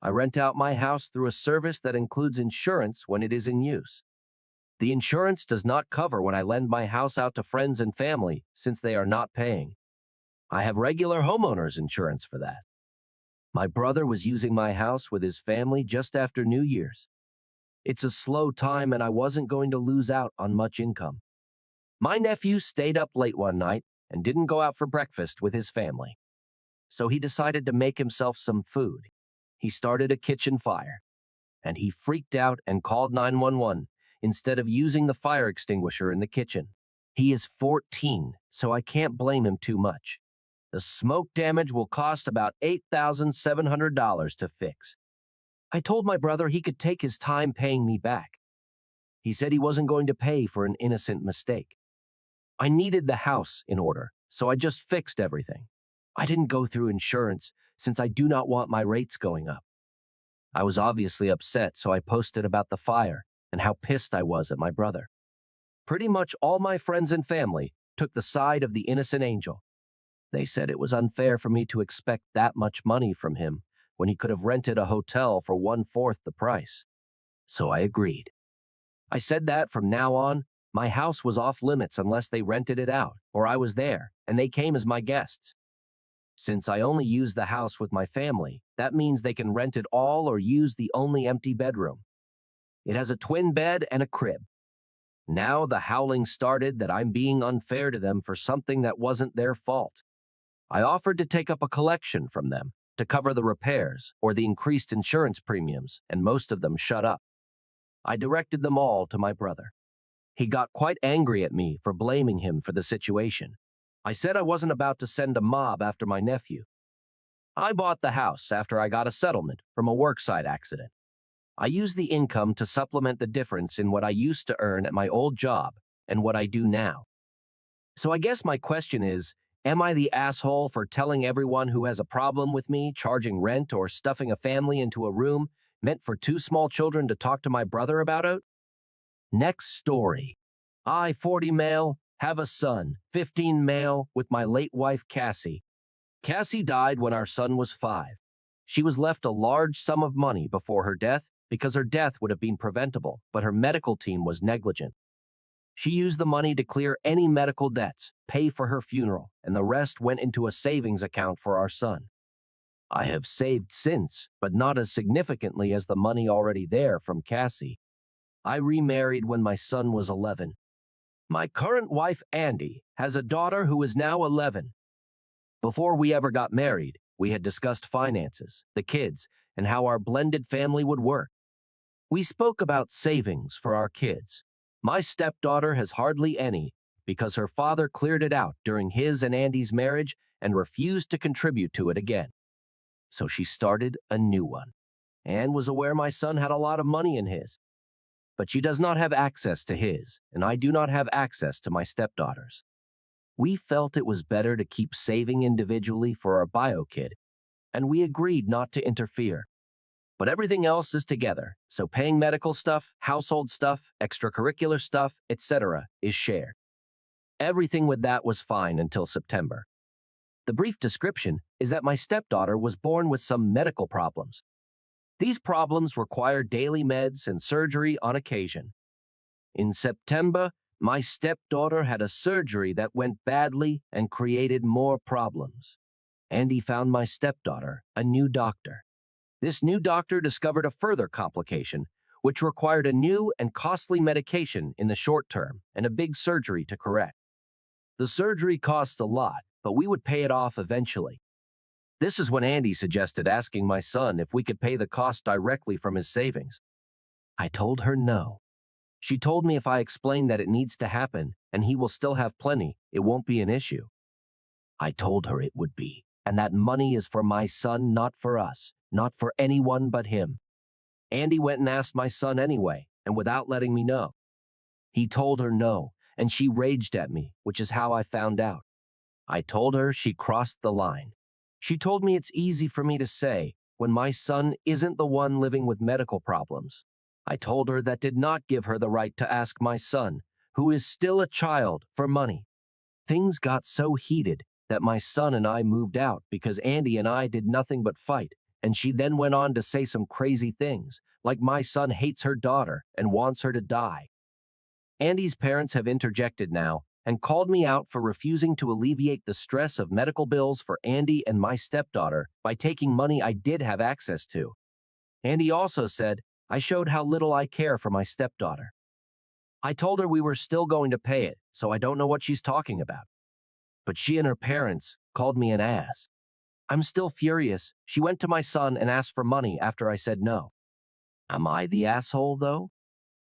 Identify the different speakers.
Speaker 1: I rent out my house through a service that includes insurance when it is in use. The insurance does not cover when I lend my house out to friends and family since they are not paying. I have regular homeowners insurance for that. My brother was using my house with his family just after New Year's. It's a slow time and I wasn't going to lose out on much income. My nephew stayed up late one night and didn't go out for breakfast with his family. So he decided to make himself some food. He started a kitchen fire, and he freaked out and called 911 instead of using the fire extinguisher in the kitchen. He is 14, so I can't blame him too much. The smoke damage will cost about $8,700 to fix. I told my brother he could take his time paying me back. He said he wasn't going to pay for an innocent mistake. I needed the house in order, so I just fixed everything. I didn't go through insurance since I do not want my rates going up. I was obviously upset, so I posted about the fire and how pissed I was at my brother. Pretty much all my friends and family took the side of the innocent angel. They said it was unfair for me to expect that much money from him when he could have rented a hotel for 1/4 the price. So I agreed. I said that from now on, my house was off limits unless they rented it out or I was there and they came as my guests. Since I only use the house with my family, that means they can rent it all or use the only empty bedroom. It has a twin bed and a crib. Now the howling started that I'm being unfair to them for something that wasn't their fault. I offered to take up a collection from them to cover the repairs or the increased insurance premiums, and most of them shut up. I directed them all to my brother. He got quite angry at me for blaming him for the situation. I said I wasn't about to send a mob after my nephew. I bought the house after I got a settlement from a worksite accident. I used the income to supplement the difference in what I used to earn at my old job and what I do now. So I guess my question is, am I the asshole for telling everyone who has a problem with me charging rent or stuffing a family into a room meant for 2 small children to talk to my brother about it? Next story. I, 40 male, have a son, 15 male, with my late wife Cassie. Cassie died when our son was 5. She was left a large sum of money before her death because her death would have been preventable, but her medical team was negligent. She used the money to clear any medical debts, pay for her funeral, and the rest went into a savings account for our son. I have saved since, but not as significantly as the money already there from Cassie. I remarried when my son was 11. My current wife, Andy, has a daughter who is now 11. Before we ever got married, we had discussed finances, the kids, and how our blended family would work. We spoke about savings for our kids. My stepdaughter has hardly any because her father cleared it out during his and Andy's marriage and refused to contribute to it again. So she started a new one. Anne was aware my son had a lot of money in his, but she does not have access to his, and I do not have access to my stepdaughters. We felt it was better to keep saving individually for our bio kid, and we agreed not to interfere. But everything else is together, so paying medical stuff, household stuff, extracurricular stuff, etc. is shared. Everything with that was fine until September. The brief description is that my stepdaughter was born with some medical problems. These problems require daily meds and surgery on occasion. In September, my stepdaughter had a surgery that went badly and created more problems. Andy found my stepdaughter a new doctor. This new doctor discovered a further complication, which required a new and costly medication in the short term and a big surgery to correct. The surgery costs a lot, but we would pay it off eventually. This is when Andy suggested asking my son if we could pay the cost directly from his savings. I told her no. She told me if I explain that it needs to happen and he will still have plenty, it won't be an issue. I told her it would be, and that money is for my son, not for us, not for anyone but him. Andy went and asked my son anyway, and without letting me know. He told her no, and she raged at me, which is how I found out. I told her she crossed the line. She told me it's easy for me to say when my son isn't the one living with medical problems. I told her that did not give her the right to ask my son, who is still a child, for money. Things got so heated that my son and I moved out because Andy and I did nothing but fight, And she then went on to say some crazy things, like my son hates her daughter and wants her to die. Andy's parents have interjected now and called me out for refusing to alleviate the stress of medical bills for Andy and my stepdaughter by taking money I did have access to. Andy also said I showed how little I care for my stepdaughter. I told her we were still going to pay it, so I don't know what she's talking about. But she and her parents called me an ass. I'm still furious. She went to my son and asked for money after I said no. Am I the asshole, though?